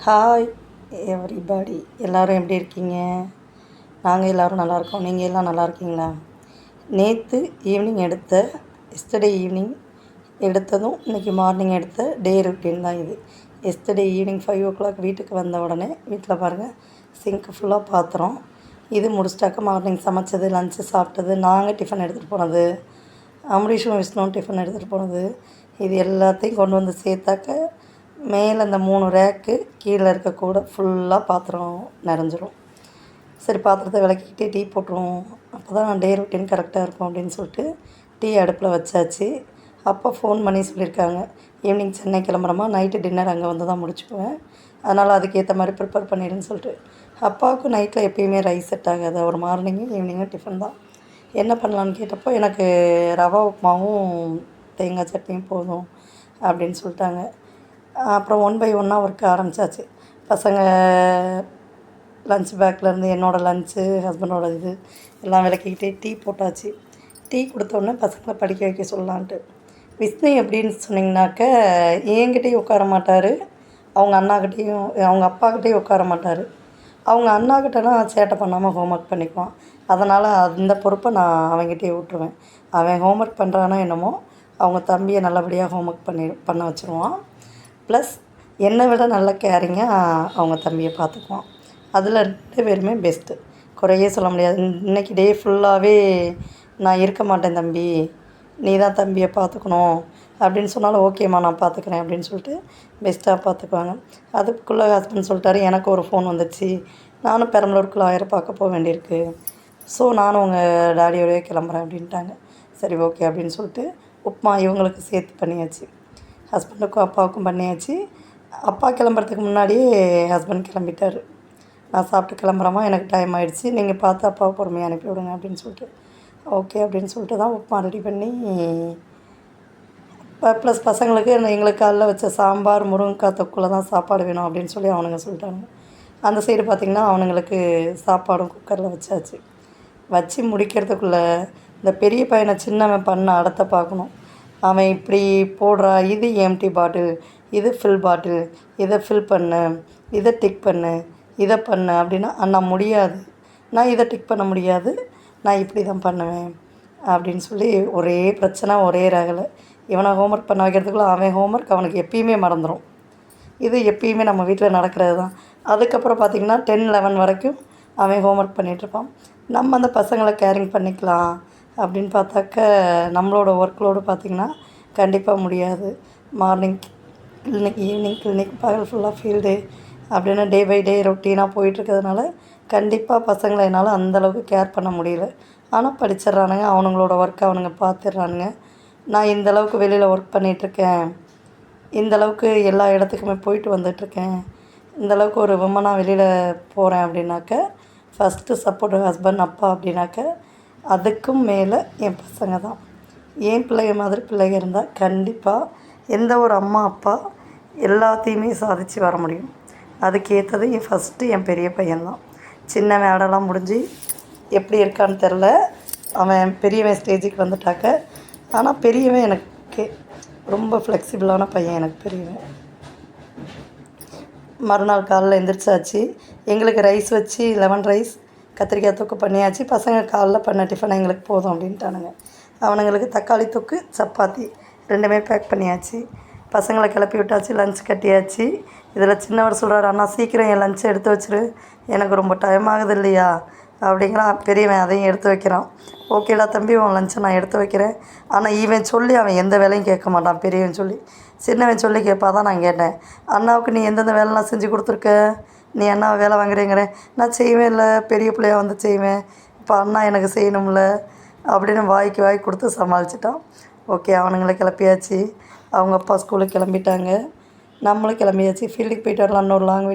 Hi everybody, எல்லோரும் எப்படி இருக்கீங்க? நாங்கள் எல்லோரும் நல்லாயிருக்கோம். நீங்கள் எல்லாம் நல்லா இருக்கீங்களா? நேற்று ஈவினிங் எஸ்டர்டே ஈவினிங் எடுத்ததும் இன்றைக்கி மார்னிங் எடுத்த டே ரொட்டீன் தான் இது. எஸ்டர்டே ஈவினிங் 5 o'clock வீட்டுக்கு வந்த உடனே வீட்டில் பாருங்கள், சிங்க்கு ஃபுல்லாக பாத்திரம். இது முடிச்சிட்டாக்க மார்னிங் சமைச்சது, லஞ்சு சாப்பிட்டது, நாங்கள் டிஃபன் எடுத்துகிட்டு போனது, அம்பரீஷும் விஷ்ணுவும் டிஃபன் எடுத்துகிட்டு போனது, இது எல்லாத்தையும் கொண்டு வந்து சேர்த்தாக்க மேலே அந்த 3 ரேக்கு கீழே இருக்க கூட ஃபுல்லாக பாத்திரம் நிறைஞ்சிரும். சரி, பாத்திரத்தை விளக்கிக்கிட்டே டீ போட்டுருவோம், அப்போ தான் டே ரொட்டீன் கரெக்டாக இருக்கும் அப்படின்னு சொல்லிட்டு டீ அடுப்பில் வச்சாச்சு. அப்போ ஃபோன் பண்ணி சொல்லியிருக்காங்க, ஈவினிங் சென்னை கிளம்புறோமா, நைட்டு டின்னர் அங்கே வந்து தான் முடிச்சுக்குவேன், அதனால் அதுக்கேற்ற மாதிரி ப்ரிப்பேர் பண்ணிடுன்னு சொல்லிட்டு. அப்பாவுக்கும் நைட்டில் எப்பயுமே ரைஸ் செட் ஆகாது, ஒரு மார்னிங்கும் ஈவினிங்கும் டிஃபன் தான். என்ன பண்ணலான்னு கேட்டப்போ எனக்கு ரவா உப்புமாவும் தேங்காய் சட்னியும் போதும் அப்படின்னு சொல்லிட்டாங்க. அப்புறம் 1 by 1 ஒர்க் ஆரம்பித்தாச்சு. பசங்க லஞ்ச் பேக்லேருந்து என்னோடய லஞ்சு, ஹஸ்பண்டோட இது எல்லாம் விளக்கிக்கிட்டே டீ போட்டாச்சு. டீ கொடுத்தோடனே பசங்களை படிக்க வைக்க சொல்லலான்ட்டு. விஷ்ணு எப்படின்னு சொன்னிங்கனாக்க, என்கிட்டையும் உட்கார மாட்டார், அவங்க அண்ணாக்கிட்டேயும் அவங்க அப்பாக்கிட்டேயும் உட்கார மாட்டார். அவங்க அண்ணாக்கிட்டனா சேட்டை பண்ணாமல் ஹோம்ஒர்க் பண்ணிக்குவான். அதனால் அந்த பொறுப்பை நான் அவங்ககிட்டயே விட்ருவேன். அவன் ஹோம்ஒர்க் பண்ணுறானோ என்னமோ, அவங்க தம்பியை நல்லபடியாக ஹோம்ஒர்க் பண்ண வச்சுருவான். ப்ளஸ் என்னை விட நல்ல கேரிங்காக அவங்க தம்பியை பார்த்துக்குவான். அதில் 2 பேருமே பெஸ்ட்டு, குறையே சொல்ல முடியாது. இன்றைக்கி டே ஃபுல்லாகவே நான் இருக்க மாட்டேன் தம்பி, நீ தான் தம்பியை பார்த்துக்கணும் அப்படின்னு சொன்னாலும், ஓகேம்மா நான் பார்த்துக்கிறேன் அப்படின்னு சொல்லிட்டு பெஸ்ட்டாக பார்த்துக்குவாங்க. அதுக்குள்ளே ஹஸ்பண்ட் சொல்லிட்டாரு, எனக்கு ஒரு ஃபோன் வந்துடுச்சு, நானும் பெரம்பலூருக்கு லாயரை பார்க்க போக வேண்டியிருக்கு, ஸோ நானும் உங்கள் டாடியோடய கிளம்புறேன் அப்படின்ட்டாங்க. சரி, ஓகே அப்படின்னு சொல்லிட்டு உப்புமா இவங்களுக்கு சேர்த்து பண்ணியாச்சு, ஹஸ்பண்டுக்கும் அப்பாவுக்கும் பண்ணியாச்சு. அப்பா கிளம்புறதுக்கு முன்னாடியே ஹஸ்பண்ட் கிளம்பிட்டார். நான் சாப்பிட்டு கிளம்புறேம்மா, எனக்கு டைம் ஆகிடுச்சி, நீங்கள் பார்த்து அப்பாவை பொறுமையாக அனுப்பி விடுங்க அப்படின்னு சொல்லிட்டு. ஓகே அப்படின்னு சொல்லிட்டு தான் உப்புமா ரெடி பண்ணி, ப்ளஸ் பசங்களுக்கு எங்களுக்கு காலைல வச்ச சாம்பார் முருங்கைக்காய் தொக்குல தான் சாப்பாடு வேணும் அப்படின்னு சொல்லி அவனுங்க சொல்லிட்டாங்க. அந்த சைடு பார்த்திங்கன்னா அவனுங்களுக்கு சாப்பாடும் குக்கரில் வச்சாச்சு. வச்சு முடிக்கிறதுக்குள்ளே இந்த பெரிய பையனை சின்னவன் பண்ண அடத்தை பார்க்கணும். அவன் இப்படி போடுறா, இது எம்டி பாட்டில், இது ஃபில் பாட்டில், இதை ஃபில் பண்ணு, இதை டிக் பண்ணு, இதை பண்ணு அப்படின்னா, அண்ணா முடியாது, நான் இதை டிக் பண்ண முடியாது, நான் இப்படி தான் பண்ணுவேன் அப்படின்னு சொல்லி ஒரே பிரச்சனை, ஒரே ரகலை. இவனை ஹோம்ஒர்க் பண்ண வைக்கிறதுக்குள்ளே அவன் ஹோம்ஒர்க் அவனுக்கு எப்பயுமே மறந்துடும். இது எப்பயுமே நம்ம வீட்டில் நடக்கிறது தான். அதுக்கப்புறம் பார்த்திங்கன்னா 10-11 வரைக்கும் அவன் ஹோம்ஒர்க் பண்ணிகிட்ருப்பான். நம்ம அந்த பசங்களை கேரிங் பண்ணிக்கலாம் அப்படின்னு பார்த்தாக்க, நம்மளோட ஒர்க்லோடு பார்த்திங்கன்னா கண்டிப்பாக முடியாது. மார்னிங் கிளினிக், ஈவினிங் கிளினிக், பகல் ஃபுல்லாக ஃபீல்டு அப்படின்னு டே பை டே ரொட்டீனாக போயிட்டுருக்கிறதுனால கண்டிப்பாக பசங்களை என்னால் அந்தளவுக்கு கேர் பண்ண முடியல. ஆனால் படிச்சிட்றானுங்க, அவனுங்களோட ஒர்க்கை அவனுங்க பார்த்துட்றானுங்க. நான் இந்தளவுக்கு வெளியில் ஒர்க் பண்ணிகிட்ருக்கேன், இந்தளவுக்கு எல்லா இடத்துக்குமே போயிட்டு வந்துட்டுருக்கேன், இந்தளவுக்கு ஒரு விமனாக வெளியில் போகிறேன் அப்படின்னாக்க, ஃபஸ்ட்டு சப்போர்ட் ஹஸ்பண்ட், அப்பா அப்படின்னாக்க, அதுக்கும் மேலே என் பசங்க தான். என் பிள்ளைங்க மாதிரி பிள்ளைங்க இருந்தால் கண்டிப்பாக எந்த ஒரு அம்மா அப்பா எல்லாத்தையுமே சாதித்து வர முடியும். அதுக்கேற்றது என் பெரிய பையன்தான். சின்னவன் ஆடெல்லாம் முடிஞ்சு எப்படி இருக்கான்னு தெரில, அவன் பெரியவன் ஸ்டேஜுக்கு வந்துட்டாக்க. ஆனால் பெரியவன் எனக்கு ரொம்ப ஃப்ளெக்சிபிளான பையன், எனக்கு பெரியவன். மறுநாள் காலைல எழுந்திரிச்சாச்சு, எங்களுக்கு ரைஸ் வச்சு லெமன் ரைஸ் கத்திரிக்காய் தொக்கு பண்ணியாச்சு. பசங்க காலைல பண்ண டிஃபனை எங்களுக்கு போதும் அப்படின்ட்டானுங்க. அவனுங்களுக்கு தக்காளி தொக்கு, சப்பாத்தி 2மே பேக் பண்ணியாச்சு. பசங்களை கிளப்பி விட்டாச்சு, லஞ்ச் கட்டியாச்சு. இதில் சின்னவர் சொல்கிறார், அண்ணா சீக்கிரம் என் லஞ்சை எடுத்து வச்சிரு, எனக்கு ரொம்ப டைம் ஆகுது இல்லையா அப்படிங்கிறான். பெரியவன் அதையும் எடுத்து வைக்கிறான். ஓகேடா தம்பி, உன் லஞ்சை நான் எடுத்து வைக்கிறேன். ஆனால் இவன் சொல்லி அவன் எந்த வேலையும் கேட்க மாட்டான், பெரியவன் சொல்லி. சின்னவன் சொல்லி கேட்பாதான். நான் கேட்டேன், அண்ணாவுக்கு நீ எந்தெந்த வேலைலாம் செஞ்சு கொடுத்துருக்க, நீ அண்ணாவை வேலை வாங்குறேங்கிறேன். நான் செய்வேன் இல்லை, பெரிய பிள்ளையா வந்து செய்வேன், இப்போ அண்ணா எனக்கு செய்யணும்ல அப்படின்னு வாய்க்கு கொடுத்து சமாளிச்சிட்டான். ஓகே, அவனுங்களை கிளப்பியாச்சு. அவங்க அப்பா ஸ்கூலுக்கு கிளம்பிட்டாங்க, நம்மளும் கிளம்பியாச்சு. ஃபீல்டுக்கு போயிட்டு வரலாம். இன்னொரு லாங் வீடியோ